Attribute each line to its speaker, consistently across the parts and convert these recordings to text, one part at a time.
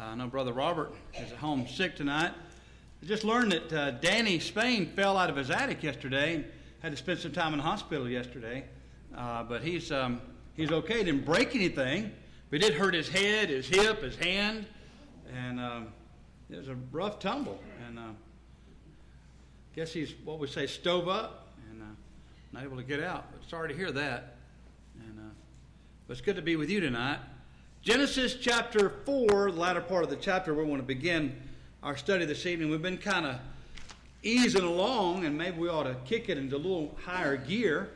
Speaker 1: I know Brother Robert is at home sick tonight. I just learned that Danny Spain fell out of his attic yesterday. Had to spend some time in the hospital yesterday. But he's okay. Didn't break anything. But he did hurt his head, his hip, his hand. And it was a rough tumble. And guess he's, what we say, stove up and not able to get out. But sorry to hear that. And but it's good to be with you tonight. Genesis chapter 4, the latter part of the chapter, we want to begin our study this evening. We've been kind of easing along, and maybe we ought to kick it into a little higher gear.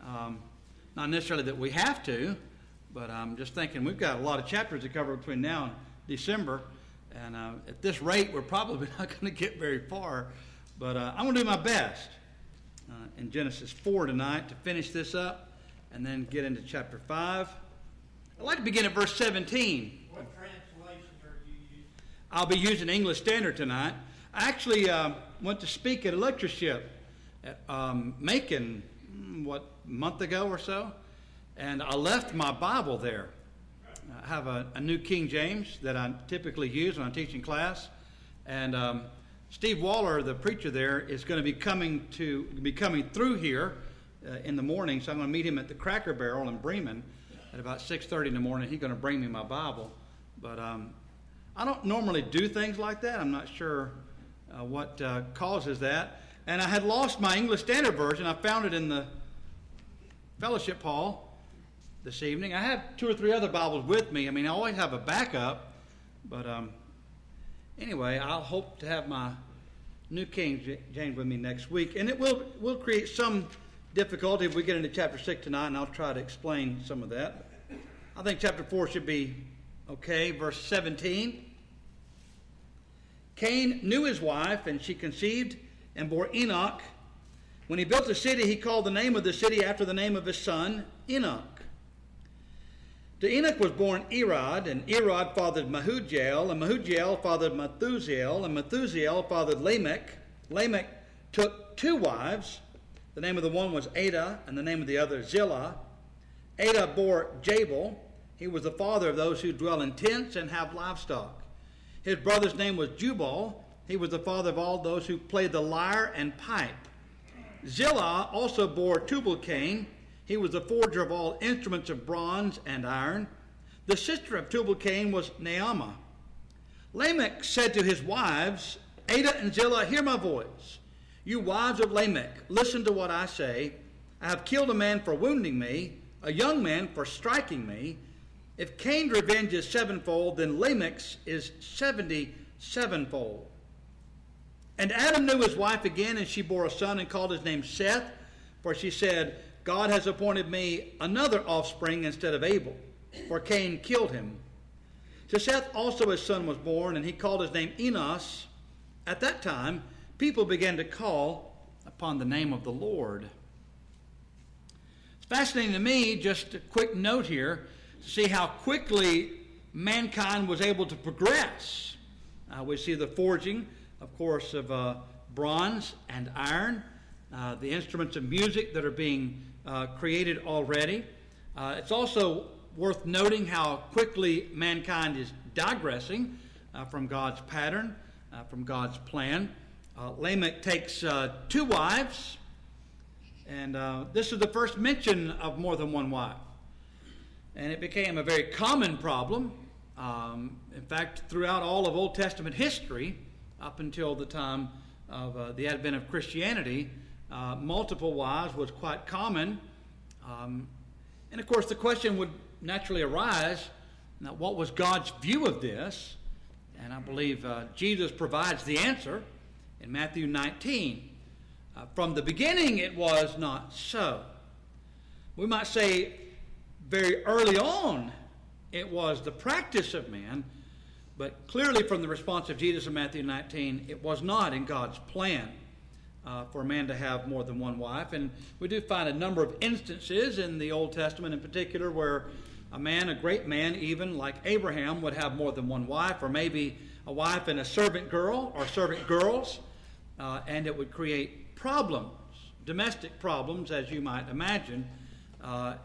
Speaker 1: Not necessarily that we have to, but I'm just thinking we've got a lot of chapters to cover between now and December, and at this rate, we're probably not going to get very far. But I'm going to do my best in Genesis 4 tonight to finish this up and then get into chapter 5. I'd like to begin at verse 17.
Speaker 2: What translation are you using?
Speaker 1: I'll be using English Standard tonight. I actually went to speak at a lectureship at Macon, a month ago or so, and I left my Bible there. I have a New King James that I typically use when I'm teaching class, and Steve Waller, the preacher there, is going to be coming through here in the morning, so I'm going to meet him at the Cracker Barrel in Bremen at about 6:30 in the morning. He's going to bring me my Bible. But I don't normally do things like that. I'm not sure what causes that. And I had lost my English Standard Version. I found it in the fellowship hall this evening. I have 2 or 3 other Bibles with me. I mean, I always have a backup. But anyway, I'll hope to have my New King James with me next week. And it will create some difficulty if we get into chapter 6 tonight, and I'll try to explain some of that. I think chapter 4 should be okay. Verse 17. Cain knew his wife, and she conceived and bore Enoch. When he built a city, he called the name of the city after the name of his son, Enoch. To Enoch was born Irad, and Irad fathered Mehujael, and Mehujael fathered Methusael, and Methusael fathered Lamech. Lamech took 2 wives. The name of the one was Ada, and the name of the other Zillah. Ada bore Jabal. He was the father of those who dwell in tents and have livestock. His brother's name was Jubal. He was the father of all those who played the lyre and pipe. Zillah also bore Tubal-Cain. He was the forger of all instruments of bronze and iron. The sister of Tubal-Cain was Naamah. Lamech said to his wives, Ada and Zillah, hear my voice. You wives of Lamech, listen to what I say. I have killed a man for wounding me, a young man for striking me. If Cain's revenge is 7-fold, then Lamech's is 77-fold. And Adam knew his wife again, and she bore a son and called his name Seth, for she said, God has appointed me another offspring instead of Abel, for Cain killed him. To Seth also his son was born, and he called his name Enos. At that time, people began to call upon the name of the Lord. It's fascinating to me, just a quick note here, to see how quickly mankind was able to progress. We see the forging, of course, of bronze and iron, the instruments of music that are being created already. It's also worth noting how quickly mankind is digressing from God's pattern, from God's plan. Lamech takes 2 wives, and this is the first mention of more than one wife. And it became a very common problem. In fact, throughout all of Old Testament history, up until the time of the advent of Christianity, multiple wives was quite common. And of course, the question would naturally arise, now, what was God's view of this? And I believe Jesus provides the answer in Matthew 19. From the beginning, it was not so. We might say very early on, it was the practice of man, but clearly from the response of Jesus in Matthew 19, it was not in God's plan for a man to have more than one wife. And we do find a number of instances in the Old Testament in particular where a man, a great man even, like Abraham, would have more than one wife, or maybe a wife and a servant girl or servant girls, and it would create problems, domestic problems, as you might imagine,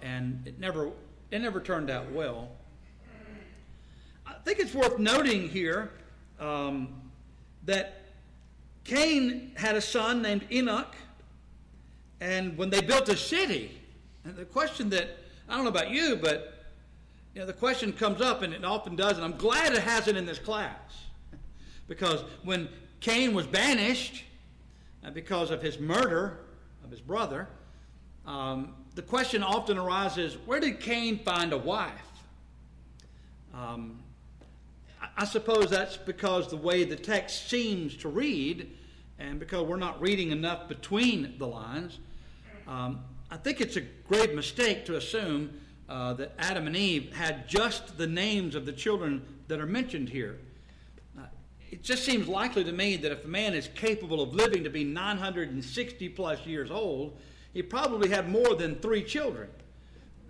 Speaker 1: and it never turned out well. think it's worth noting here that Cain had a son named Enoch, and when they built a city, and the question that, I don't know about you, but the question comes up, and it often does, and I'm glad it hasn't in this class, because when Cain was banished because of his murder of his brother, the question often arises, where did Cain find a wife? I suppose that's because the way the text seems to read, and because we're not reading enough between the lines, I think it's a grave mistake to assume that Adam and Eve had just the names of the children that are mentioned here. It just seems likely to me that if a man is capable of living to be 960 plus years old, he probably had more than 3 children.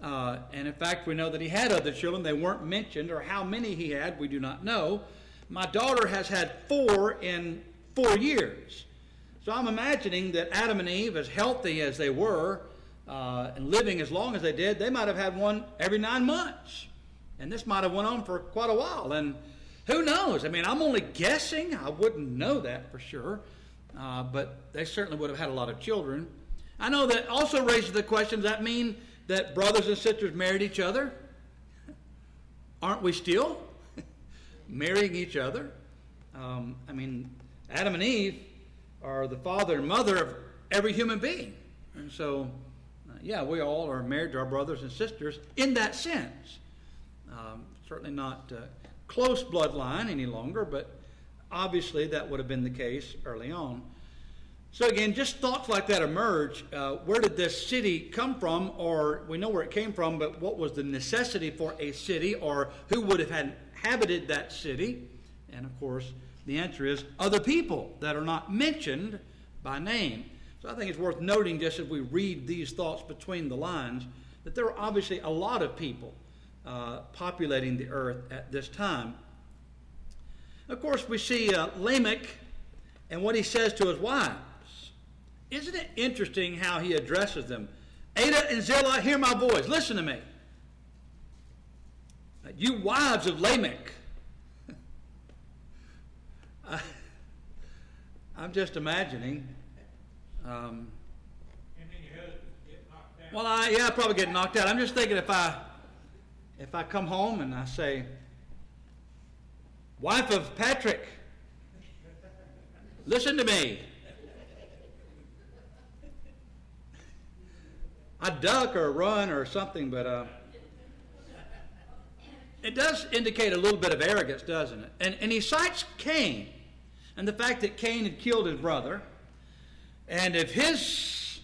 Speaker 1: And in fact, we know that he had other children. They weren't mentioned, or how many he had, we do not know. My daughter has had 4 in 4 years. So I'm imagining that Adam and Eve, as healthy as they were, and living as long as they did, they might have had one every 9 months. And this might have went on for quite a while. And who knows? I mean, I'm only guessing. I wouldn't know that for sure. But they certainly would have had a lot of children. I know that also raises the question, does that mean that brothers and sisters married each other? Aren't we still marrying each other? I mean, Adam and Eve are the father and mother of every human being. And so, yeah, we all are married to our brothers and sisters in that sense. Certainly not close bloodline any longer, but obviously that would have been the case early on. So again, just thoughts like that emerge. Where did this city come from? Or we know where it came from, but what was the necessity for a city, or who would have inhabited that city? And of course, the answer is other people that are not mentioned by name. So I think it's worth noting, just as we read these thoughts between the lines, that there are obviously a lot of people populating the earth at this time. Of course, we see Lamech and what he says to his wives. Isn't it interesting how he addresses them? Ada and Zillah, hear my voice. Listen to me. You wives of Lamech. I'm just imagining. Well, I probably get knocked out. I'm just thinking if I come home and I say, wife of Patrick, listen to me. I duck or run or something, but it does indicate a little bit of arrogance, doesn't it? And he cites Cain and the fact that Cain had killed his brother. And if his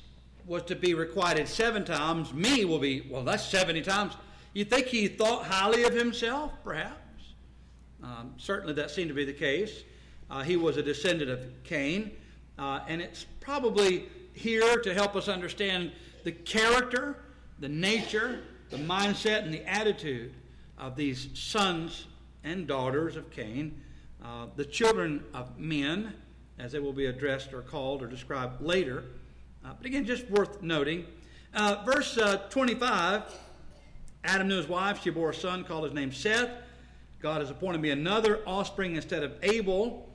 Speaker 1: was to be requited 7 times, me will be, well, that's 70 times. You think he thought highly of himself, perhaps? Certainly that seemed to be the case. He was a descendant of Cain. And it's probably here to help us understand the character, the nature, the mindset, and the attitude of these sons and daughters of Cain, the children of men, as they will be addressed or called or described later. But again, just worth noting. Verse 25, Adam knew his wife. She bore a son, called his name Seth. God has appointed me another offspring instead of Abel.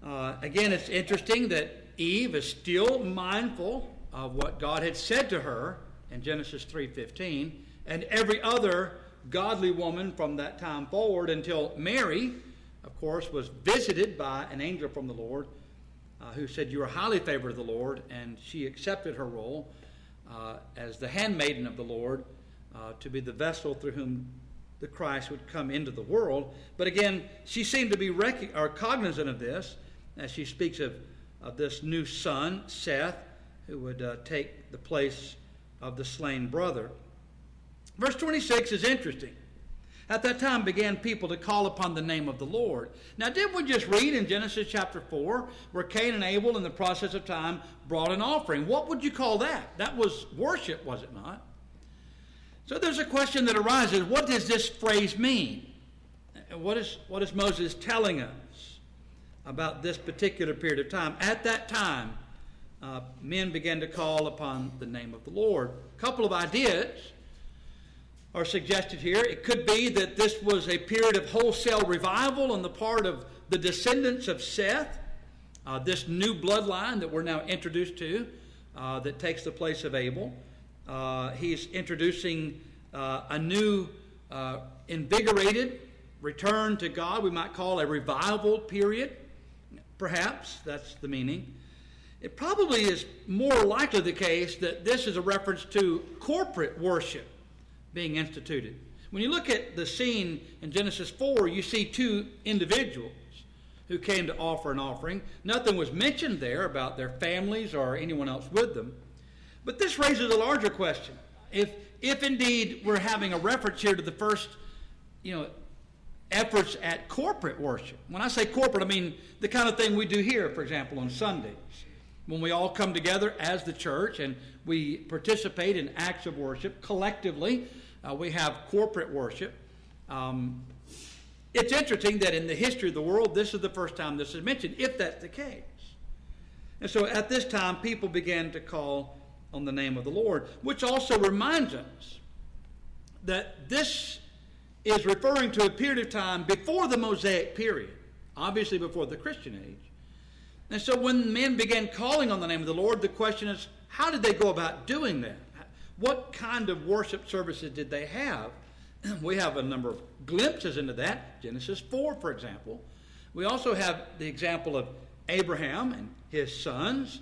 Speaker 1: Again, it's interesting that Eve is still mindful of what God had said to her in Genesis 3:15, and every other godly woman from that time forward until Mary, of course, was visited by an angel from the Lord who said, you are highly favored of the Lord, and she accepted her role as the handmaiden of the Lord to be the vessel through whom the Christ would come into the world. But again, she seemed to be cognizant of this as she speaks of this new son, Seth, who would take the place of the slain brother. Verse 26 is interesting. At that time began people to call upon the name of the Lord. Now, didn't we just read in Genesis chapter 4 where Cain and Abel in the process of time brought an offering? What would you call that? That was worship, was it not? So there's a question that arises. What does this phrase mean? What is Moses telling us about this particular period of time? At that time, men began to call upon the name of the Lord. A couple of ideas. are suggested here. It could be that this was a period of wholesale revival on the part of the descendants of Seth, this new bloodline that we're now introduced to, that takes the place of Abel. He's introducing a new invigorated return to God, we might call a revival period. Perhaps that's the meaning. It probably is more likely the case that this is a reference to corporate worship being instituted. When you look at the scene in Genesis 4, you see two individuals who came to offer an offering. Nothing was mentioned there about their families or anyone else with them. But this raises a larger question. If indeed we're having a reference here to the first, efforts at corporate worship. When I say corporate, I mean the kind of thing we do here, for example, on Sundays, when we all come together as the church and we participate in acts of worship collectively. We have corporate worship. It's interesting that in the history of the world, this is the first time this is mentioned, if that's the case. And so at this time, people began to call on the name of the Lord, which also reminds us that this is referring to a period of time before the Mosaic period, obviously before the Christian age. And so when men began calling on the name of the Lord, the question is, how did they go about doing that? What kind of worship services did they have? We have a number of glimpses into that. Genesis 4, for example. We also have the example of Abraham and his sons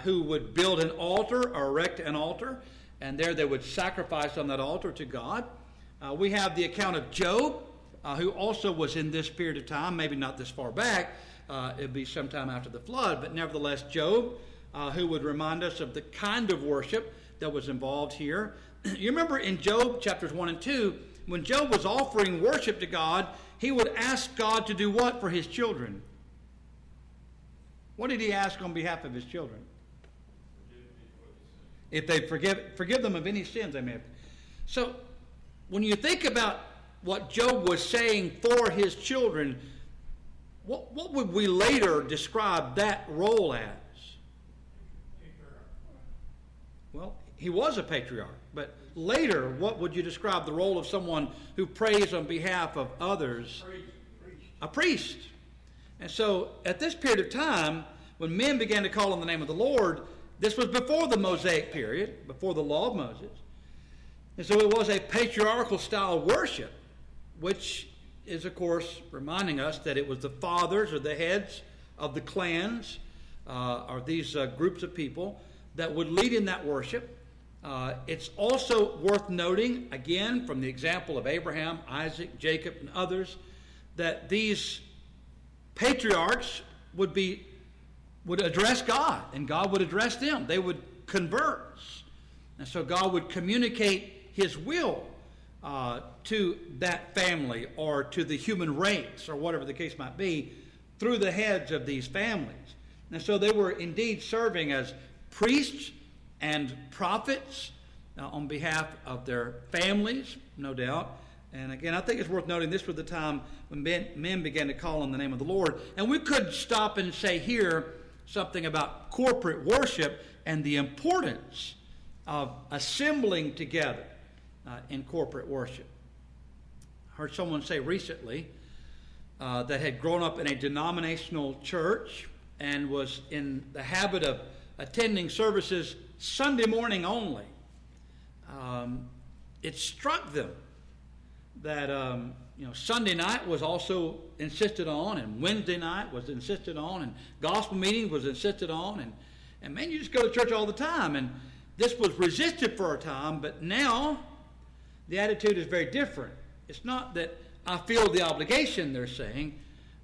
Speaker 1: who would build an altar or erect an altar, and there they would sacrifice on that altar to God. We have the account of Job, who also was in this period of time, maybe not this far back. It would be sometime after the flood, but nevertheless Job, who would remind us of the kind of worship that was involved here. You remember in Job chapters 1 and 2, when Job was offering worship to God, he would ask God to do what for his children? What did he ask on behalf of his children? If they forgive them of any sins they may have. So when you think about what Job was saying for his children, what would we later describe that role as? Well, he was a patriarch, but later, what would you describe the role of someone who prays on behalf of others? A priest. And so, at this period of time, when men began to call on the name of the Lord, this was before the Mosaic period, before the law of Moses. And so it was a patriarchal style of worship, which is, of course, reminding us that it was the fathers or the heads of the clans, or these groups of people, that would lead in that worship. It's also worth noting, again, from the example of Abraham, Isaac, Jacob, and others, that these patriarchs would address God, and God would address them. They would converse. And so God would communicate his will to that family or to the human race or whatever the case might be through the heads of these families. And so they were indeed serving as priests and prophets on behalf of their families, no doubt. And again, I think it's worth noting this was the time when men began to call on the name of the Lord. And we could stop and say here something about corporate worship and the importance of assembling together in corporate worship. I heard someone say recently that had grown up in a denominational church and was in the habit of attending services Sunday morning only. It struck them that Sunday night was also insisted on, and Wednesday night was insisted on, and gospel meeting was insisted on, and man, you just go to church all the time. And this was resisted for a time, but now the attitude is very different. It's not that I feel the obligation, they're saying,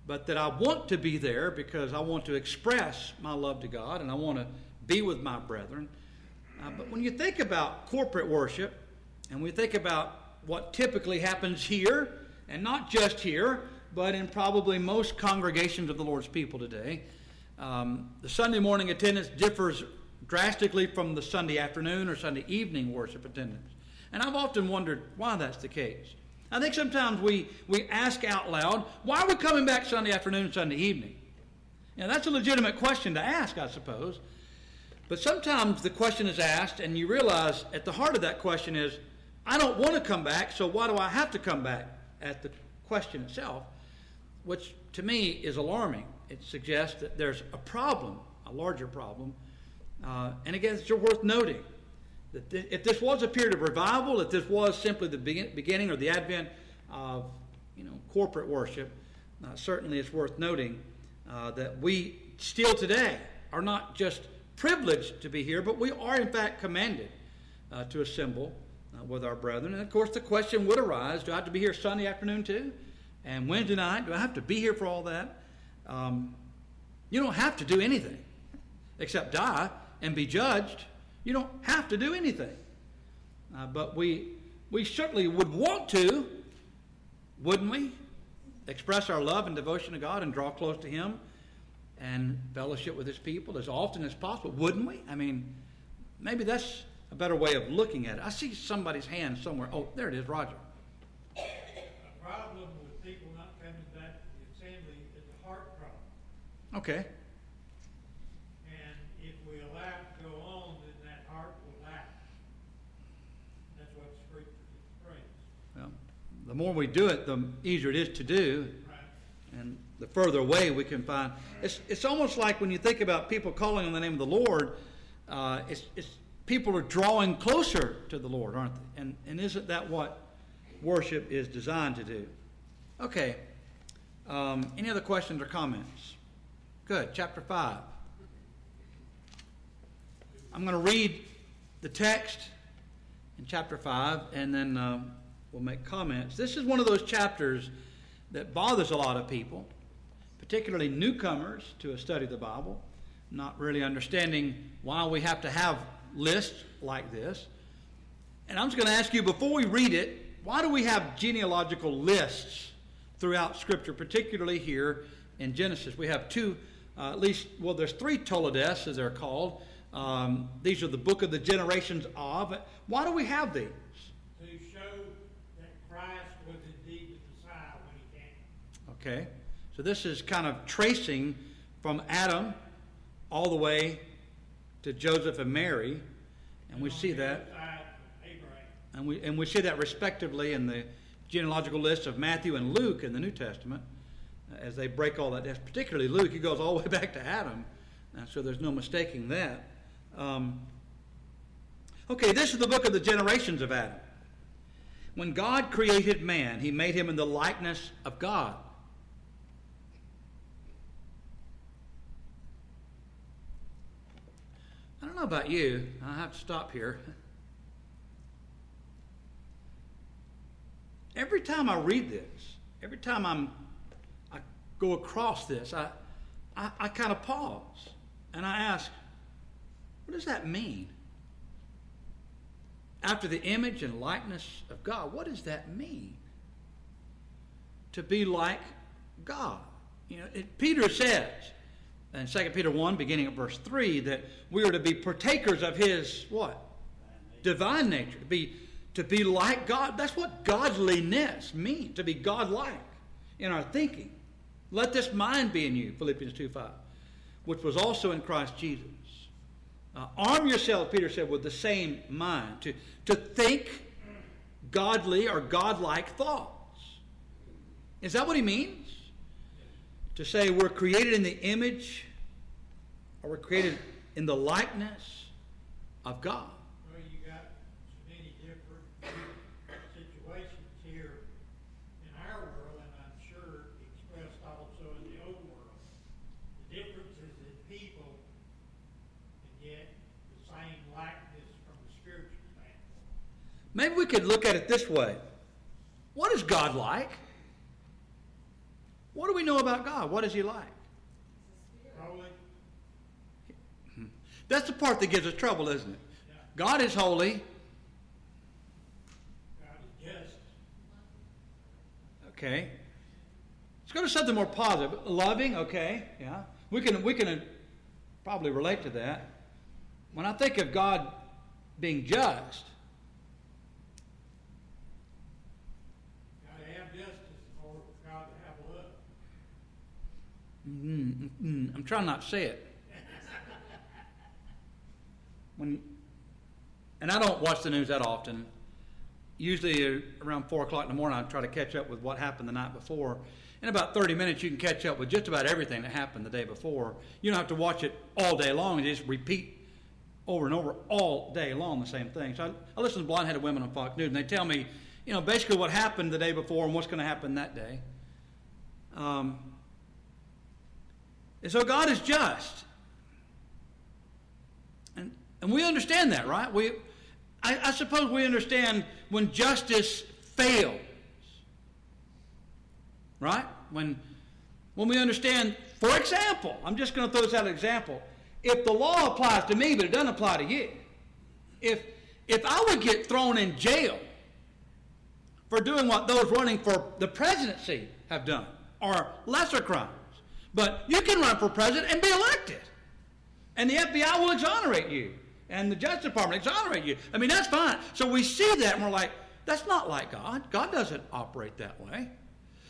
Speaker 1: but that I want to be there because I want to express my love to God and I want to be with my brethren. But when you think about corporate worship, and we think about what typically happens here, and not just here, but in probably most congregations of the Lord's people today, the Sunday morning attendance differs drastically from the Sunday afternoon or Sunday evening worship attendance. And I've often wondered why that's the case. I think sometimes we ask out loud, why are we coming back Sunday afternoon, Sunday evening? That's a legitimate question to ask, I suppose. But sometimes the question is asked, and you realize at the heart of that question is, I don't want to come back, so why do I have to come back? At the question itself, which to me is alarming. It suggests that there's a problem, a larger problem. And again, it's worth noting that if this was a period of revival, if this was simply the beginning or the advent of corporate worship, certainly it's worth noting that we still today are not just privileged to be here, but we are in fact commanded to assemble with our brethren. And of course the question would arise, do I have to be here Sunday afternoon too? And Wednesday night? Do I have to be here for all that? You don't have to do anything except die and be judged. You don't have to do anything. But we certainly would want to, wouldn't we? Express our love and devotion to God and draw close to Him and fellowship with His people as often as possible, wouldn't we? I mean, maybe that's a better way of looking at it. I see somebody's hand somewhere. Oh, there it is, Roger.
Speaker 2: A problem with people not coming back to the assembly is a heart problem.
Speaker 1: Okay.
Speaker 2: And if we allow it to go on, then that heart will act. That's what Scripture explains.
Speaker 1: Well, the more we do it, the easier it is to do.
Speaker 2: Right.
Speaker 1: And the further away we can find. It's almost like when you think about people calling on the name of the Lord, it's people are drawing closer to the Lord, aren't they? And isn't that what worship is designed to do? Okay. Any other questions or comments? Good. Chapter 5. I'm going to read the text in chapter 5, and then we'll make comments. This is one of those chapters that bothers a lot of people, particularly newcomers to a study of the Bible, not really understanding why we have to have lists like this. And I'm just going to ask you, before we read it, why do we have genealogical lists throughout Scripture, particularly here in Genesis? We have two, there's three Toledes, as they're called. These are the book of the generations of. Why do we have these?
Speaker 2: To show that Christ was indeed the Messiah when He came.
Speaker 1: Okay. So this is kind of tracing from Adam all the way to Joseph and Mary, and we see that, and we see that respectively in the genealogical list of Matthew and Luke in the New Testament, as they break all that down. Particularly Luke, he goes all the way back to Adam, and so there's no mistaking that. Okay, this is the book of the generations of Adam. When God created man, He made him in the likeness of God. I don't know about you. I have to stop here. Every time I read this, every time I go across this, I kind of pause and I ask, what does that mean? After the image and likeness of God, what does that mean? To be like God. Peter says in 2 Peter 1, beginning at verse 3, that we are to be partakers of His what? Divine nature. To be like God. That's what godliness means, to be godlike in our thinking. Let this mind be in you, Philippians 2:5, which was also in Christ Jesus. Arm yourselves, Peter said, with the same mind, to think godly or godlike thoughts. Is that what he means? To say we're created in the image, or we're created in the likeness of God.
Speaker 2: Well, you got so many different situations here in our world, and I'm sure expressed also in the old world. The differences in people, and yet the same likeness from the spiritual standpoint.
Speaker 1: Maybe we could look at it this way. What is God like? What do we know about God? What is He like?
Speaker 2: Holy.
Speaker 1: That's the part that gives us trouble, isn't it?
Speaker 2: Yeah.
Speaker 1: God is holy.
Speaker 2: God is just.
Speaker 1: Okay. Let's go to something more positive. Loving, okay, yeah. We can probably relate to that. When I think of God being just,
Speaker 2: God to have justice or God to have love.
Speaker 1: I'm trying not to say it. And I don't watch the news that often. usually around 4 o'clock in the morning, I try to catch up with what happened the night before. In about 30 minutes, you can catch up with just about everything that happened the day before. You don't have to watch it all day long. You just repeat over and over all day long the same thing. So I listen to blonde-headed women on Fox News, and they tell me, basically what happened the day before and what's going to happen that day. And so God is just. And we understand that, right? I suppose we understand when justice fails. Right? When we understand, for example, I'm just going to throw this out as an example. If the law applies to me, but it doesn't apply to you. If I would get thrown in jail for doing what those running for the presidency have done, or lesser crimes, but you can run for president and be elected. And the FBI will exonerate you. And the Justice Department exonerate you. I mean, that's fine. So we see that and we're like, that's not like God. God doesn't operate that way.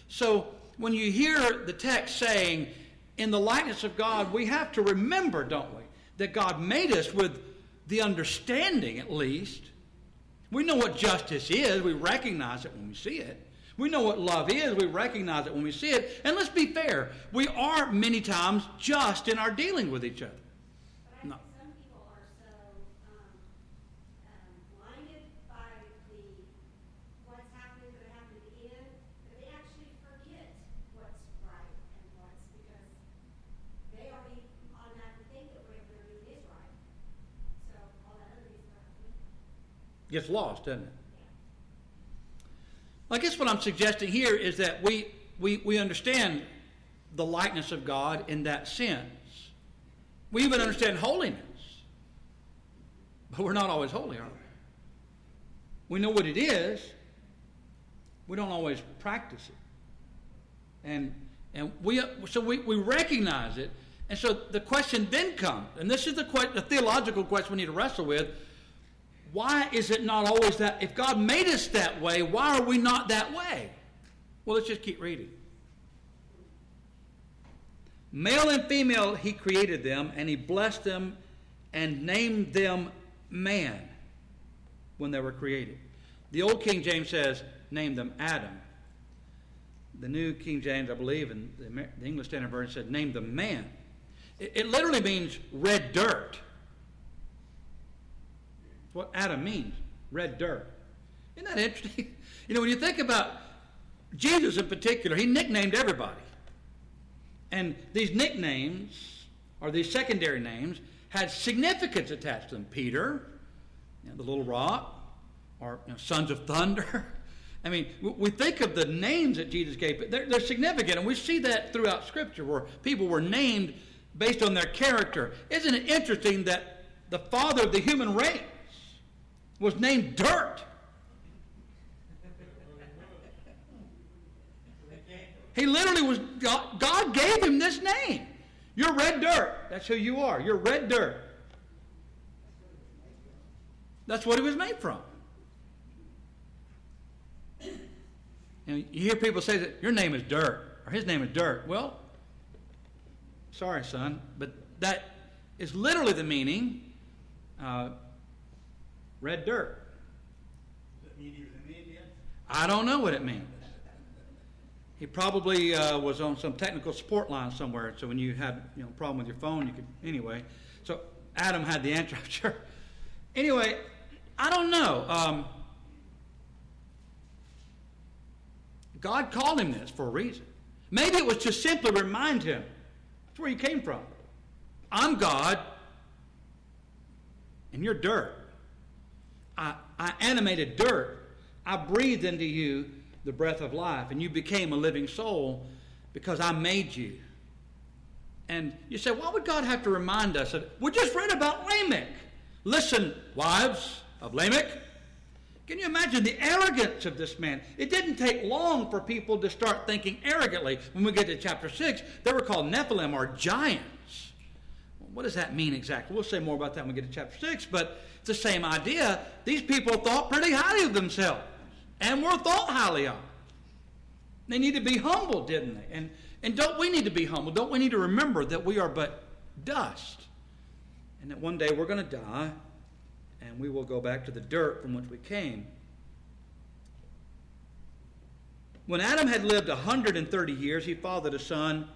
Speaker 1: So when you hear the text saying, in the likeness of God, we have to remember, don't we, that God made us with the understanding, at least. We know what justice is. We recognize it when we see it. We know what love is. We recognize it when we see it. And let's be fair. We are many times just in our dealing with each other.
Speaker 3: But I think some people are so blinded by what's happening, going to happen at the end, that they actually forget what's right and what's, because they already automatically think that whatever they're doing is right. So all that other stuff
Speaker 1: Gets lost, doesn't it? I guess what I'm suggesting here is that we understand the likeness of God in that sense. We even understand holiness. But we're not always holy, are we? We know what it is. We don't always practice it. And we recognize it. And so the question then comes, and this is the theological question we need to wrestle with. Why is it not always that? If God made us that way, why are we not that way? Well, let's just keep reading. Male and female, he created them, and he blessed them and named them man when they were created. The old King James says, named them Adam. The new King James, I believe, and the English Standard Version said, named them man. It literally means red dirt. That's what Adam means, red dirt. Isn't that interesting? When you think about Jesus in particular, he nicknamed everybody. And these nicknames, or these secondary names, had significance attached to them. Peter, the little rock, or sons of thunder. I mean, we think of the names that Jesus gave, but they're significant, and we see that throughout Scripture where people were named based on their character. Isn't it interesting that the father of the human race was named Dirt? He literally was, God gave him this name. You're red dirt. That's who you are. You're red dirt. That's what he was made from. And you hear people say that your name is Dirt, or his name is Dirt. Well, sorry, son, but that is literally the meaning, red dirt.
Speaker 2: Does that mean he was an Indian?
Speaker 1: I don't know what it means. He probably was on some technical support line somewhere, so when you had a problem with your phone, you could, anyway. So Adam had the answer, I'm sure. Anyway, I don't know. God called him this for a reason. Maybe it was to simply remind him. That's where he came from. I'm God, and you're dirt. I animated dirt. I breathed into you the breath of life, and you became a living soul because I made you. And you say, why would God have to remind us? We just read about Lamech. Listen, wives of Lamech. Can you imagine the arrogance of this man? It didn't take long for people to start thinking arrogantly. When we get to chapter 6, they were called Nephilim, or giants. What does that mean exactly? We'll say more about that when we get to chapter 6, but it's the same idea. These people thought pretty highly of themselves and were thought highly of. They need to be humble, didn't they? And don't we need to be humble? Don't we need to remember that we are but dust, and that one day we're going to die, and we will go back to the dirt from which we came. When Adam had lived 130 years, he fathered a son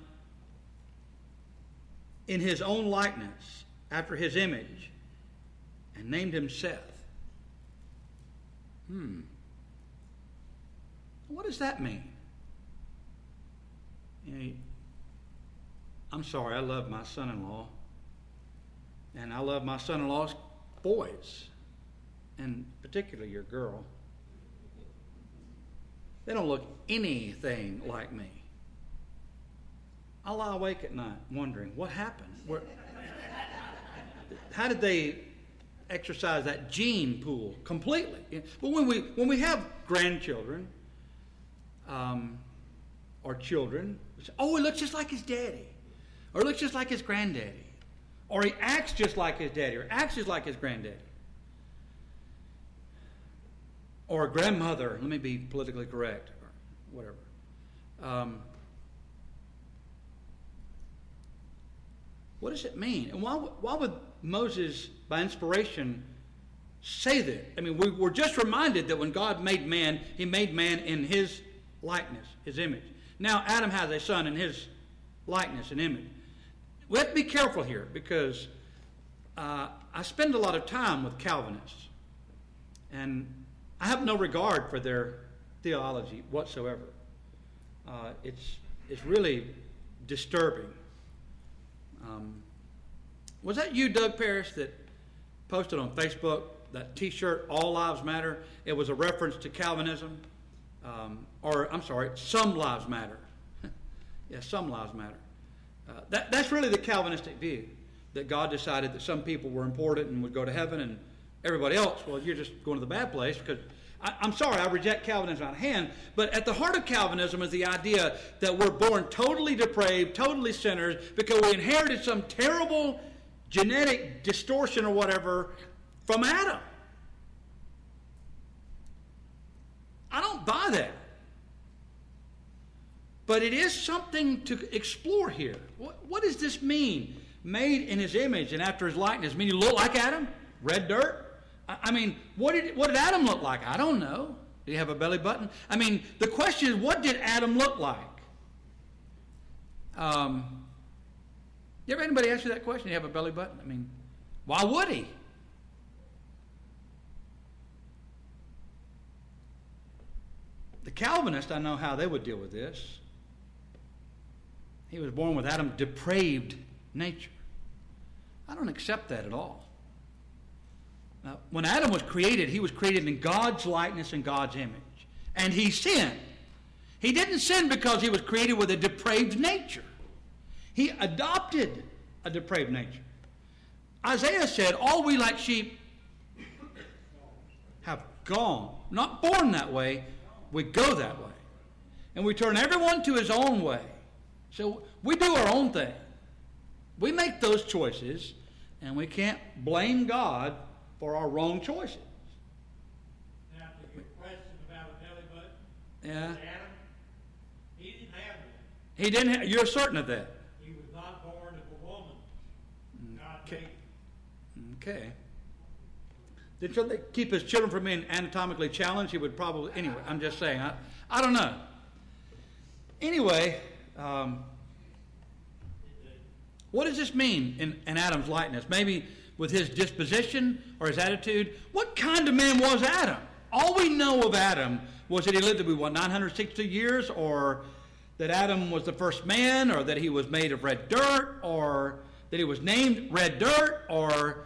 Speaker 1: in his own likeness, after his image, and named him Seth. What does that mean? I'm sorry, I love my son-in-law. And I love my son-in-law's boys, and particularly your girl. They don't look anything like me. I lie awake at night wondering what happened. How did they exercise that gene pool completely? But when we have grandchildren or children, we say, oh, he looks just like his daddy, or he looks just like his granddaddy, or he acts just like his daddy, or acts just like his granddaddy. Or a grandmother, let me be politically correct, or whatever. What does it mean? And why would Moses, by inspiration, say that? I mean, we're just reminded that when God made man, he made man in his likeness, his image. Now Adam has a son in his likeness and image. We have to be careful here, because I spend a lot of time with Calvinists, and I have no regard for their theology whatsoever. It's really disturbing. Was that you, Doug Parrish, that posted on Facebook that T-shirt, All Lives Matter? It was a reference to Calvinism. Or, I'm sorry, Some Lives Matter. Yeah, Some Lives Matter. That's really the Calvinistic view, that God decided that some people were important and would go to heaven, and everybody else, well, you're just going to the bad place. Because I'm sorry, I reject Calvinism out of hand, but at the heart of Calvinism is the idea that we're born totally depraved, totally sinners, because we inherited some terrible genetic distortion or whatever from Adam. I don't buy that. But it is something to explore here. What does this mean? Made in his image and after his likeness. I mean, you look like Adam? Red dirt? I mean, what did Adam look like? I don't know. Did he have a belly button? I mean, the question is, what did Adam look like? You ever anybody ask you that question? Do you have a belly button? I mean, why would he? The Calvinists, I know how they would deal with this. He was born with Adam's depraved nature. I don't accept that at all. Now, when Adam was created, he was created in God's likeness and God's image. And he sinned. He didn't sin because he was created with a depraved nature. He adopted a depraved nature. Isaiah said, all we like sheep have gone. Not born that way, we go that way. And we turn everyone to his own way. So we do our own thing. We make those choices, and we can't blame God for our wrong choices.
Speaker 2: Now, to your question about a belly button,
Speaker 1: Yeah.
Speaker 2: Adam, he didn't have that.
Speaker 1: He didn't have, you're certain of that?
Speaker 2: He was not born of a woman. God
Speaker 1: Okay.
Speaker 2: made him.
Speaker 1: Okay. Did they keep his children from being anatomically challenged? He would probably, anyway, I'm just saying. I don't know. Anyway, what does this mean in Adam's likeness? Maybe with his disposition or his attitude? What kind of man was Adam? All we know of Adam was that he lived to be, 960 years? Or that Adam was the first man? Or that he was made of red dirt? Or that he was named red dirt? Or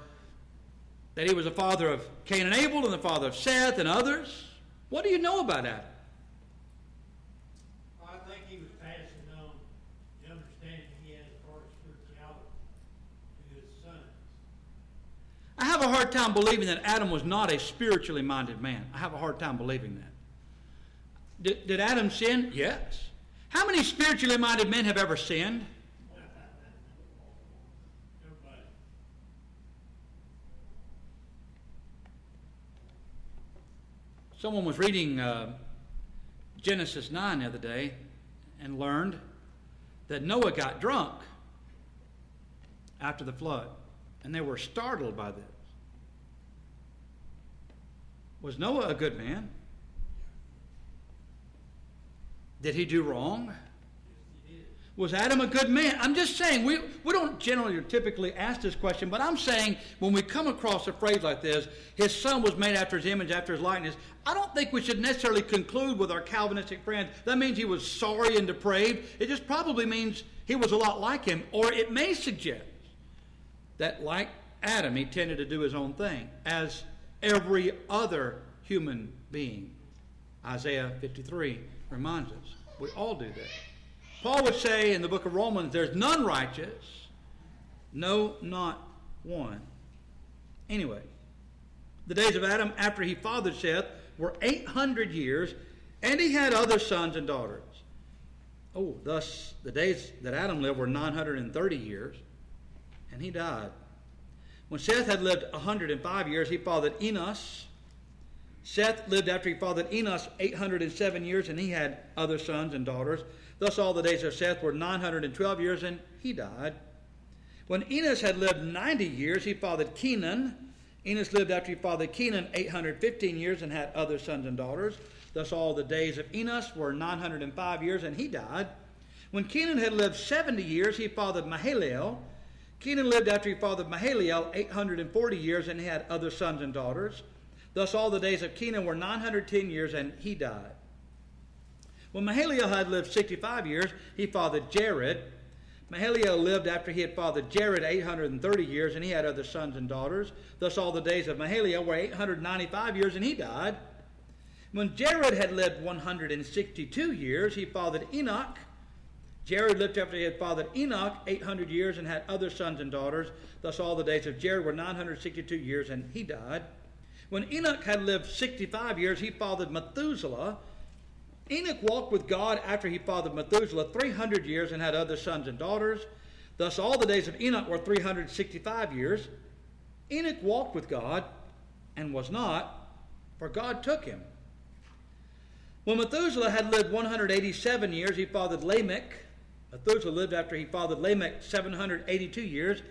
Speaker 1: that he was the father of Cain and Abel and the father of Seth and others? What do you know about Adam?
Speaker 2: I think he was passing on the understanding he had as far as spirituality to his sons.
Speaker 1: I have a hard time believing that Adam was not a spiritually minded man. I have a hard time believing that. Did Adam sin? Yes. How many spiritually minded men have ever sinned?
Speaker 2: Nobody.
Speaker 1: Someone was reading Genesis 9 the other day and learned that Noah got drunk after the flood. And they were startled by this. Was Noah a good man? Did he do wrong?
Speaker 2: Yes, he did.
Speaker 1: Was Adam a good man? I'm just saying, we don't generally or typically ask this question, but I'm saying when we come across a phrase like this, his son was made after his image, after his likeness, I don't think we should necessarily conclude with our Calvinistic friends, that means he was sorry and depraved. It just probably means he was a lot like him. Or it may suggest that like Adam, he tended to do his own thing, as every other human being. Isaiah 53 reminds us. We all do that. Paul would say in the book of Romans, there's none righteous, no, not one. Anyway, the days of Adam after he fathered Seth were 800 years, and he had other sons and daughters. Oh, thus the days that Adam lived were 930 years, and he died. When Seth had lived 105 years, he fathered Enos. Seth lived after he fathered Enos 807 years, and he had other sons and daughters. Thus all the days of Seth were 912 years, and he died. When Enos had lived 90 years, he fathered Kenan. Enos lived after he fathered Kenan 815 years and had other sons and daughters. Thus all the days of Enos were 905 years, and he died. When Kenan had lived 70 years, he fathered Mahalalel. Kenan lived after he fathered Mahalalel 840 years, and he had other sons and daughters. Thus all the days of Kenan were 910 years, and he died. When Mahalalel had lived 65 years, he fathered Jared. Mahalalel lived after he had fathered Jared 830 years, and he had other sons and daughters. Thus all the days of Mahalalel were 895 years, and he died. When Jared had lived 162 years, he fathered Enoch. Jared lived after he had fathered Enoch 800 years and had other sons and daughters. Thus all the days of Jared were 962 years, and he died. When Enoch had lived 65 years, he fathered Methuselah. Enoch walked with God after he fathered Methuselah 300 years and had other sons and daughters. Thus all the days of Enoch were 365 years. Enoch walked with God and was not, for God took him. When Methuselah had lived 187 years, he fathered Lamech. Methuselah lived after he fathered Lamech 782 years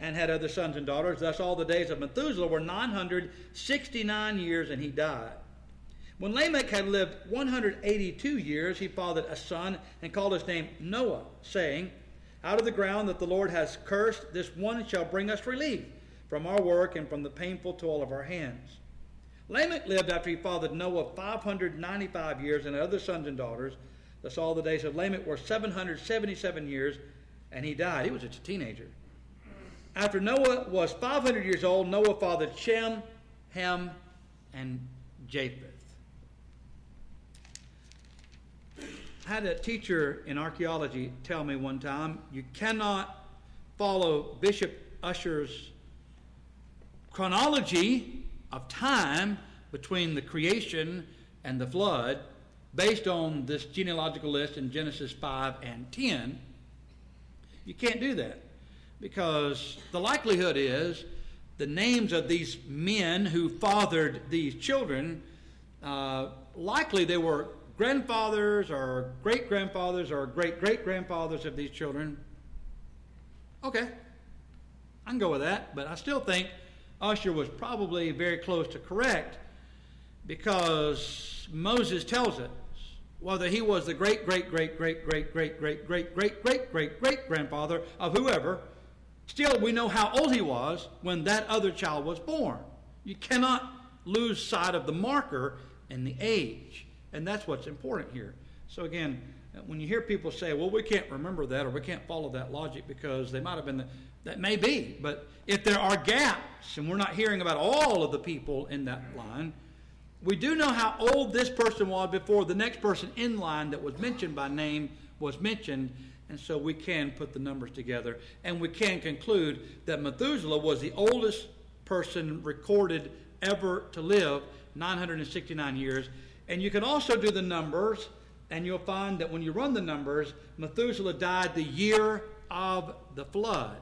Speaker 1: and had other sons and daughters. Thus all the days of Methuselah were 969 years, and he died. When Lamech had lived 182 years, he fathered a son and called his name Noah, saying, out of the ground that the Lord has cursed, this one shall bring us relief from our work and from the painful toil of our hands. Lamech lived after he fathered Noah 595 years and had other sons and daughters. Thus all the days of Lamech were 777 years, and he died. He was just a teenager. After Noah was 500 years old, Noah fathered Shem, Ham, and Japheth. I had a teacher in archaeology tell me one time, you cannot follow Bishop Ussher's chronology of time between the creation and the flood based on this genealogical list in Genesis 5 and 10. You can't do that because the likelihood is the names of these men who fathered these children, likely they were grandfathers or great-grandfathers or great-great-grandfathers of these children. Okay, I can go with that, but I still think Ussher was probably very close to correct because Moses tells us whether he was the great-great-great-great-great-great-great-great-great-great-grandfather of whoever, still we know how old he was when that other child was born. You cannot lose sight of the marker and the age. And that's what's important here. So again, when you hear people say, well, we can't remember that or we can't follow that logic because they might have been, that may be. But if there are gaps and we're not hearing about all of the people in that line, we do know how old this person was before the next person in line that was mentioned by name was mentioned. And so we can put the numbers together. And we can conclude that Methuselah was the oldest person recorded ever to live, 969 years. And you can also do the numbers, and you'll find that when you run the numbers, Methuselah died the year of the flood.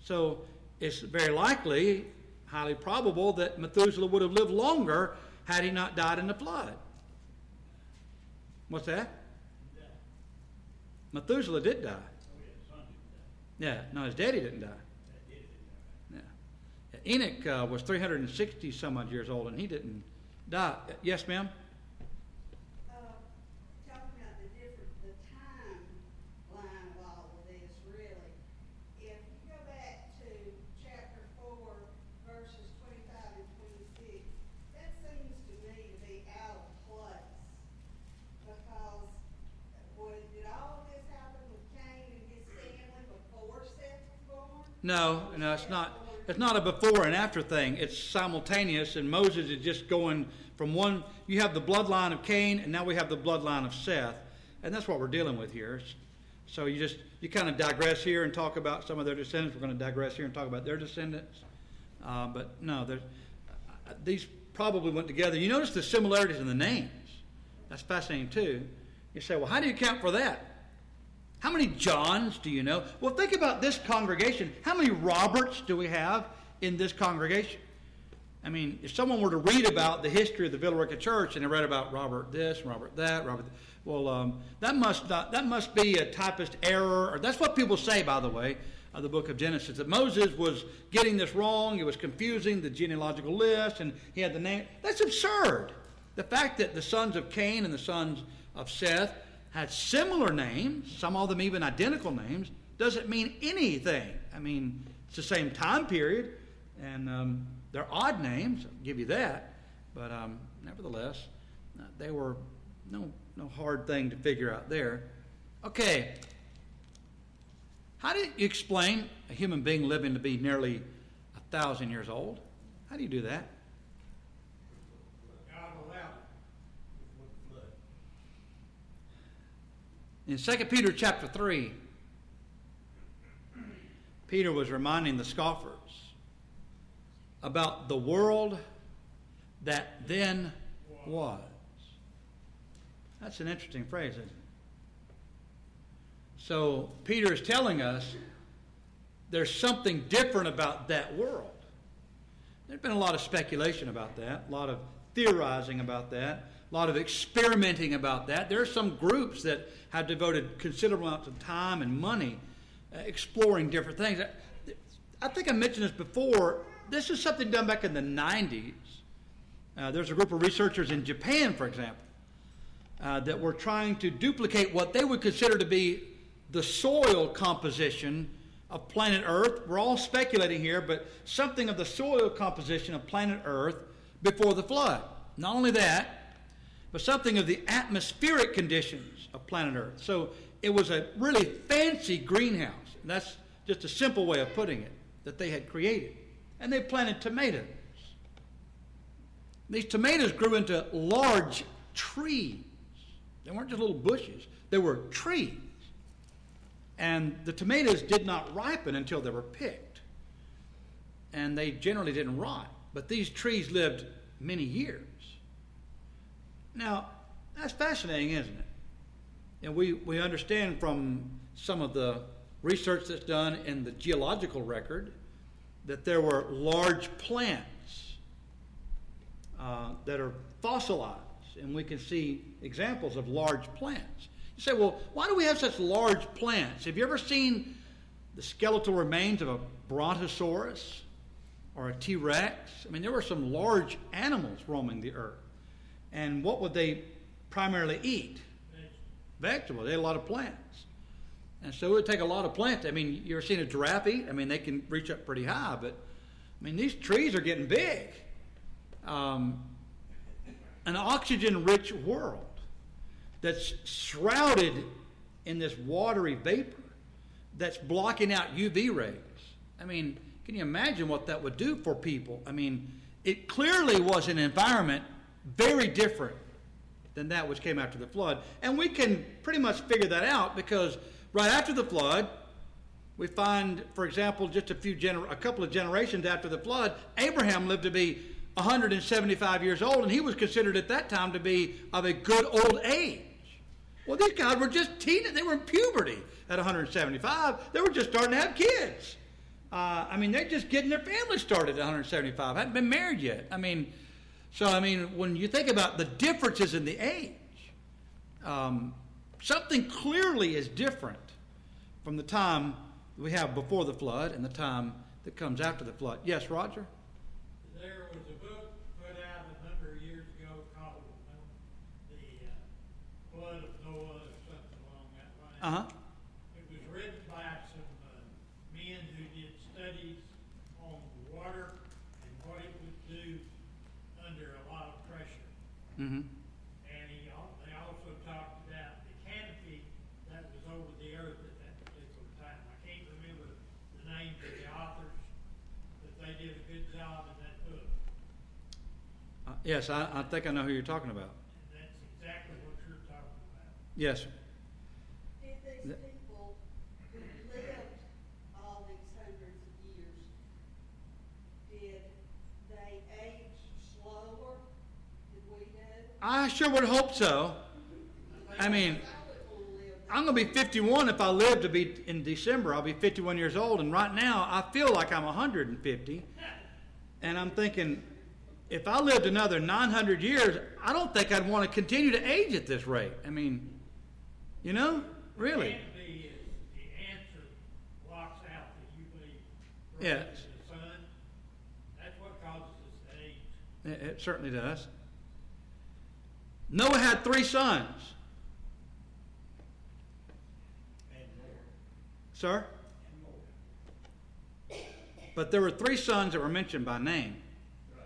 Speaker 1: So it's very likely, highly probable, that Methuselah would have lived longer had he not died in the flood. What's that? Methuselah did die. Yeah, no, his daddy didn't die. Yeah. Enoch was 360 some odd years old, and he didn't die. Yes, ma'am?
Speaker 3: Talk
Speaker 1: No, it's not. It's not a before and after thing. It's simultaneous, and Moses is just going from one. You have the bloodline of Cain, and now we have the bloodline of Seth, and that's what we're dealing with here. So you kind of digress here and talk about some of their descendants. We're going to digress here and talk about their descendants. But no, these probably went together. You notice the similarities in the names. That's fascinating too. You say, well, how do you account for that? How many Johns do you know? Well, think about this congregation. How many Roberts do we have in this congregation? I mean, if someone were to read about the history of the Villa Rica Church and they read about Robert this, Robert that, that must be a typist error. Or that's what people say, by the way, of the book of Genesis, that Moses was getting this wrong. It was confusing the genealogical list, and he had the name. That's absurd. The fact that the sons of Cain and the sons of Seth had similar names, some of them even identical names, doesn't mean anything. I mean, it's the same time period, and they're odd names, I'll give you that, but nevertheless, they were no hard thing to figure out there. Okay, how do you explain a human being living to be nearly 1,000 years old? How do you do that? In 2 Peter chapter 3, Peter was reminding the scoffers about the world that then was. That's an interesting phrase, isn't it? So Peter is telling us there's something different about that world. There's been a lot of speculation about that, a lot of theorizing about that, a lot of experimenting about that. There are some groups that have devoted considerable amounts of time and money exploring different things. I think I mentioned this before. This is something done back in the 90s. There's a group of researchers in Japan, for example, that were trying to duplicate what they would consider to be the soil composition of planet Earth. We're all speculating here, but something of the soil composition of planet Earth before the flood. Not only that, but something of the atmospheric conditions of planet Earth. So it was a really fancy greenhouse. And that's just a simple way of putting it, that they had created. And they planted tomatoes. These tomatoes grew into large trees. They weren't just little bushes. They were trees. And the tomatoes did not ripen until they were picked. And they generally didn't rot. But these trees lived many years. Now, that's fascinating, isn't it? And we understand from some of the research that's done in the geological record that there were large plants that are fossilized, and we can see examples of large plants. You say, well, why do we have such large plants? Have you ever seen the skeletal remains of a brontosaurus or a T-Rex? I mean, there were some large animals roaming the earth. And what would they primarily eat? Vegetables. They had a lot of plants. And so it would take a lot of plants. I mean, you ever seen a giraffe eat? I mean, they can reach up pretty high, but I mean, these trees are getting big. An oxygen-rich world that's shrouded in this watery vapor that's blocking out UV rays. I mean, can you imagine what that would do for people? I mean, it clearly was an environment very different than that which came after the flood. And we can pretty much figure that out because right after the flood, we find, for example, just a couple of generations after the flood, Abraham lived to be 175 years old, and he was considered at that time to be of a good old age. Well, these guys were just teenagers. They were in puberty at 175. They were just starting to have kids. I mean, they're just getting their family started at 175. Hadn't been married yet. So, when you think about the differences in the age, something clearly is different from the time we have before the flood and the time that comes after the flood. Yes, Roger?
Speaker 2: There was a book put out a number of years ago called The Flood of Noah or something along that line.
Speaker 1: Uh-huh.
Speaker 2: It was written by some men who did studies on water and what it would do under a lot of pressure.
Speaker 1: Mm-hmm.
Speaker 2: And they also talked about the canopy that was over the earth at that particular time. I can't remember the names of the job in that book.
Speaker 1: Yes, I think I know who you're talking about.
Speaker 2: And that's exactly what you're talking about.
Speaker 1: Yes, sir.
Speaker 4: Did these people who lived all these hundreds of years, did they age slower than we do?
Speaker 1: I sure would hope so. I mean,
Speaker 4: I would want to live that.
Speaker 1: I'm going to be 51 if I live to be in December. I'll be 51 years old, and right now I feel like I'm 150. And I'm thinking, if I lived another 900 years, I don't think I'd want to continue to age at this rate. I mean, you know, really.
Speaker 2: Can't be is the answer blocks out the UV
Speaker 1: Yes.
Speaker 2: rays of the sun. That's what causes us to age.
Speaker 1: It certainly does. Noah had 3 sons.
Speaker 2: And more.
Speaker 1: Sir?
Speaker 2: And more.
Speaker 1: But there were 3 sons that were mentioned by name.
Speaker 2: Right.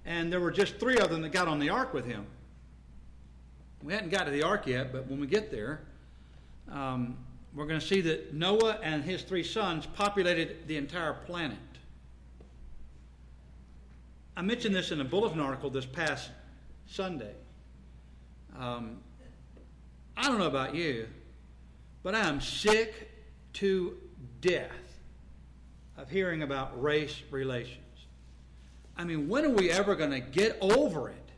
Speaker 1: And there were just 3 of them that got on the ark with him. We hadn't got to the ark yet, but when we get there, we're going to see that Noah and his 3 sons populated the entire planet. I mentioned this in a bulletin article this past Sunday. I don't know about you, but I am sick to death of hearing about race relations. I mean, when are we ever going to get over it?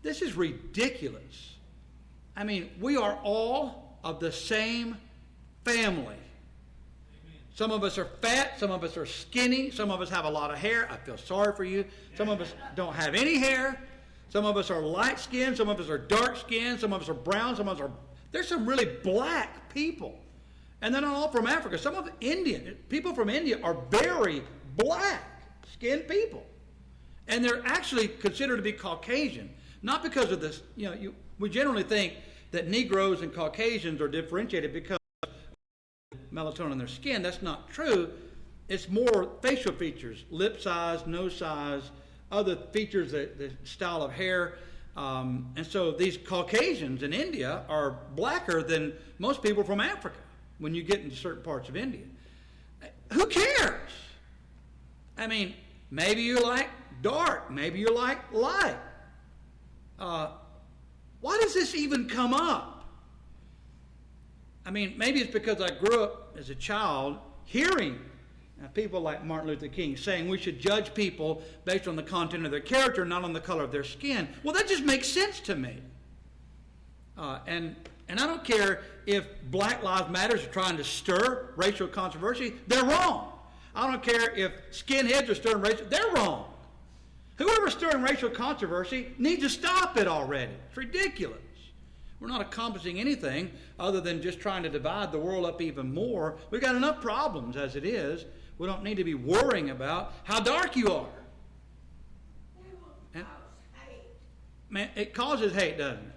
Speaker 1: This is ridiculous. I mean, we are all of the same family. Some of us are fat, some of us are skinny, some of us have a lot of hair. I feel sorry for you. Some of us don't have any hair. Some of us are light-skinned, some of us are dark-skinned, some of us are brown, some of us are... There's some really black people. And they're not all from Africa. Some of Indian, people from India are very black-skinned people. And they're actually considered to be Caucasian. Not because of this, we generally think that Negroes and Caucasians are differentiated because of melatonin in their skin. That's not true. It's more facial features, lip size, nose size, other features, the style of hair. And so these Caucasians in India are blacker than most people from Africa when you get into certain parts of India. Who cares? I mean, maybe you like dark, maybe you like light. Why does this even come up? I mean, maybe it's because I grew up as a child hearing people like Martin Luther King saying we should judge people based on the content of their character, not on the color of their skin. Well, that just makes sense to me. And I don't care if Black Lives Matter is trying to stir racial controversy. They're wrong. I don't care if skinheads are stirring racial. They're wrong. Whoever's stirring racial controversy needs to stop it already. It's ridiculous. We're not accomplishing anything other than just trying to divide the world up even more. We've got enough problems as it is. We don't need to be worrying about how dark you are. And, man, it causes hate, doesn't it?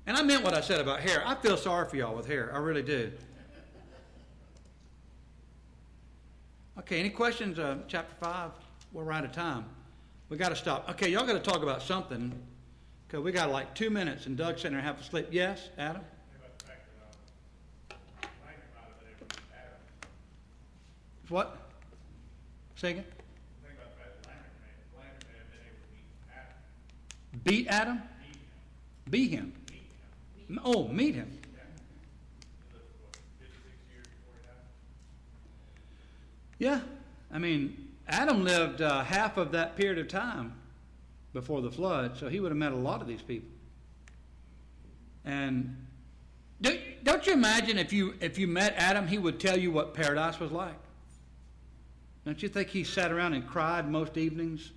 Speaker 1: And I meant what I said about hair. I feel sorry for y'all with hair. I really do. Okay, any questions? Chapter 5. We're out of time. We got to stop. Okay, y'all got to talk about something because we got like 2 minutes and Doug's sitting there half asleep. Yes, Adam? What? Say again? Beat Adam? Beat him. Oh, meet him. Yeah. I mean, Adam lived half of that period of time before the flood, so he would have met a lot of these people. And don't you imagine if you met Adam, he would tell you what paradise was like? Don't you think he sat around and cried most evenings,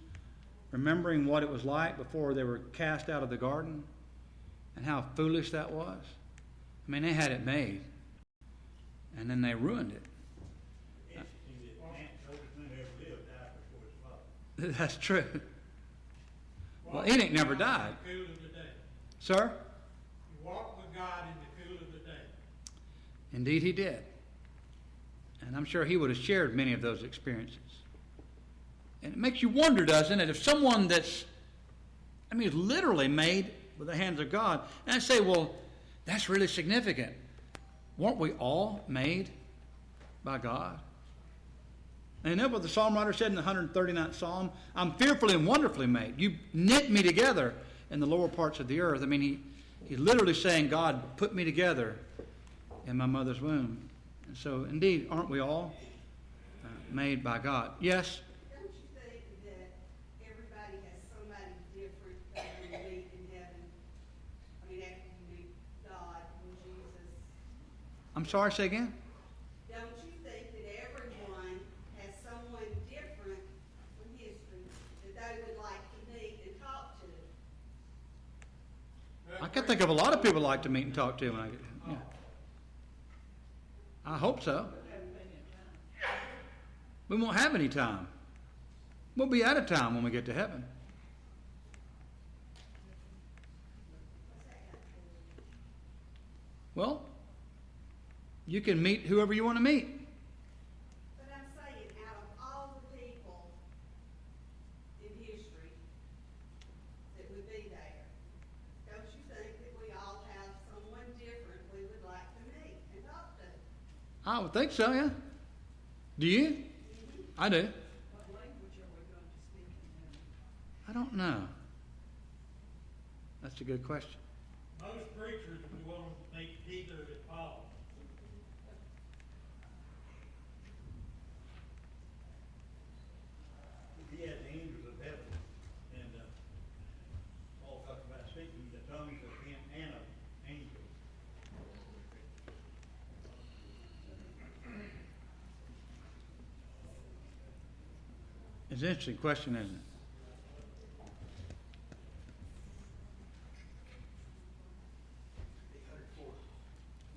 Speaker 1: remembering what it was like before they were cast out of the garden and how foolish that was? I mean, they had it made, and then they ruined it. That's true. Well, Enoch never died.
Speaker 2: In the cool of the day.
Speaker 1: Sir?
Speaker 2: You walk with God in the cool of the day.
Speaker 1: Indeed he did. And I'm sure he would have shared many of those experiences. And it makes you wonder, doesn't it, if someone is literally made with the hands of God. And I say, well, that's really significant. Weren't we all made by God? And that's what the psalm writer said in the 139th Psalm. I'm fearfully and wonderfully made. You knit me together in the lower parts of the earth. I mean, he's literally saying, God put me together in my mother's womb. And so, indeed, aren't we all made by God? Yes?
Speaker 4: Don't you think that everybody has somebody different that you meet in heaven? I mean, after you meet God and Jesus.
Speaker 1: I'm sorry, say again?
Speaker 4: Don't you think that everyone has someone different from history that they would like to meet and talk to?
Speaker 1: I can think of a lot of people I'd like to meet and talk to when I get yeah. I hope so. We won't have any time. We'll be out of time when we get to heaven. Well, you can meet whoever you want to meet.
Speaker 4: But I'm saying, out of all the people in history that would be there, don't you think that we all have someone different we would like to meet and talk to?
Speaker 1: I would think so, yeah. Do you? I do.
Speaker 5: What language are we going to speak in heaven?
Speaker 1: I don't know. That's a good question.
Speaker 2: Most preachers, we want them to meet Peter and Paul. He had the angels of heaven, and Paul talks about speaking the tongues of him and of angels.
Speaker 1: It's an interesting question, isn't it?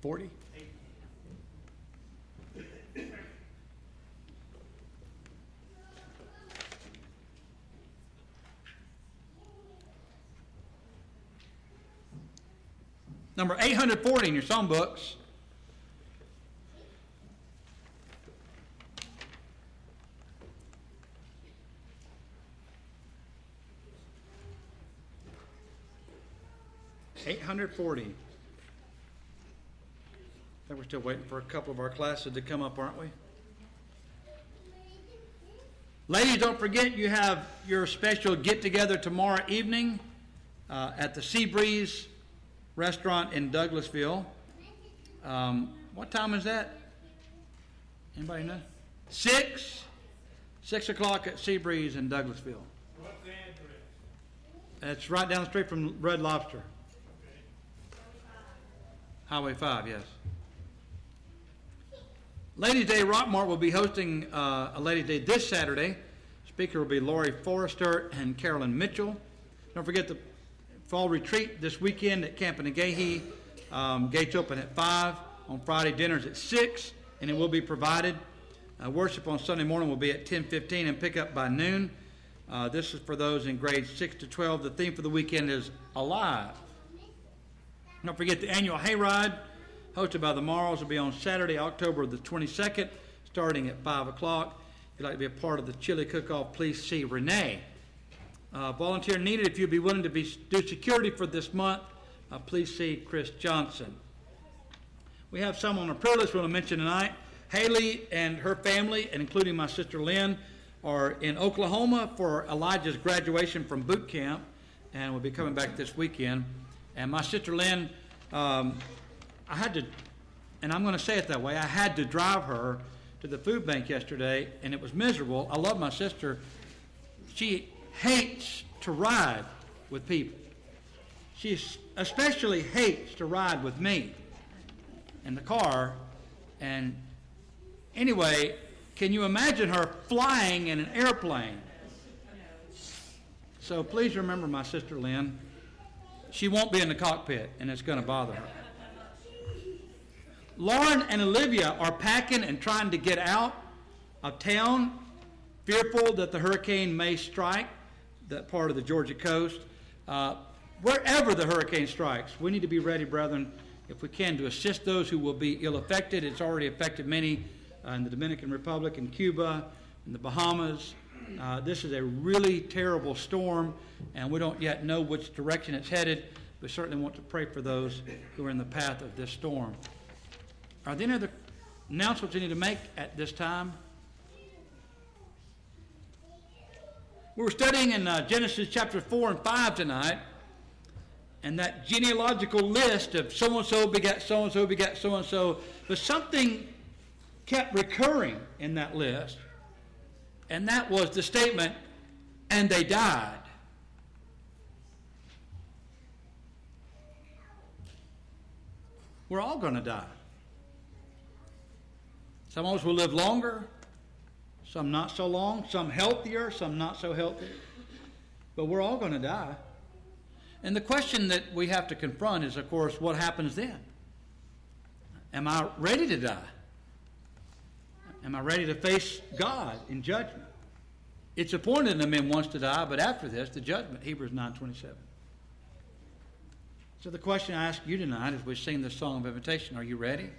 Speaker 1: $40? Number 840 in your song books. $840. I think we're still waiting for a couple of our classes to come up, aren't we? Ladies, don't forget you have your special get-together tomorrow evening at the Seabreeze Restaurant in Douglasville. What time is that? Anybody know? 6 o'clock at Seabreeze in Douglasville.
Speaker 2: What's the address?
Speaker 1: It's right down the street from Red Lobster. Highway 5, yes. Ladies' Day, Rockmart will be hosting a Ladies' Day this Saturday. Speaker will be Lori Forrester and Carolyn Mitchell. Don't forget the fall retreat this weekend at Camp Negahee. Gates open at 5. On Friday, dinner's at 6, and it will be provided. Worship on Sunday morning will be at 10:15 and pick up by noon. This is for those in grades 6 to 12. The theme for the weekend is Alive. Don't forget the annual hayride, hosted by the Marls, will be on Saturday, October the 22nd, starting at 5 o'clock. If you'd like to be a part of the chili cook-off, please see Renee. Volunteer needed if you'd be willing to do security for this month. Please see Chris Johnson. We have some on our prayer list we want to mention tonight. Haley and her family, and including my sister Lynn, are in Oklahoma for Elijah's graduation from boot camp, and will be coming back this weekend. And my sister Lynn, I had to, and I'm going to say it that way, I had to drive her to the food bank yesterday, and it was miserable. I love my sister. She hates to ride with people. She especially hates to ride with me in the car. And anyway, can you imagine her flying in an airplane? So please remember my sister Lynn. She won't be in the cockpit, and it's going to bother her. Lauren and Olivia are packing and trying to get out of town, fearful that the hurricane may strike that part of the Georgia coast. Wherever the hurricane strikes, we need to be ready, brethren, if we can, to assist those who will be ill-affected. It's already affected many in the Dominican Republic, in Cuba, in the Bahamas. This is a really terrible storm, and we don't yet know which direction it's headed. We certainly want to pray for those who are in the path of this storm. Are there any other announcements you need to make at this time? We were studying in Genesis chapter 4 and 5 tonight, and that genealogical list of so-and-so begat so-and-so begat so-and-so, but something kept recurring in that list, and that was the statement, and they died. We're all going to die. Some of us will live longer, some not so long, some healthier, some not so healthy. But we're all going to die. And the question that we have to confront is, of course, what happens then? Am I ready to die? Am I ready to face God in judgment? It's appointed that man wants to die, but after this, the judgment, Hebrews 9:27. So the question I ask you tonight as we sing this song of invitation, are you ready?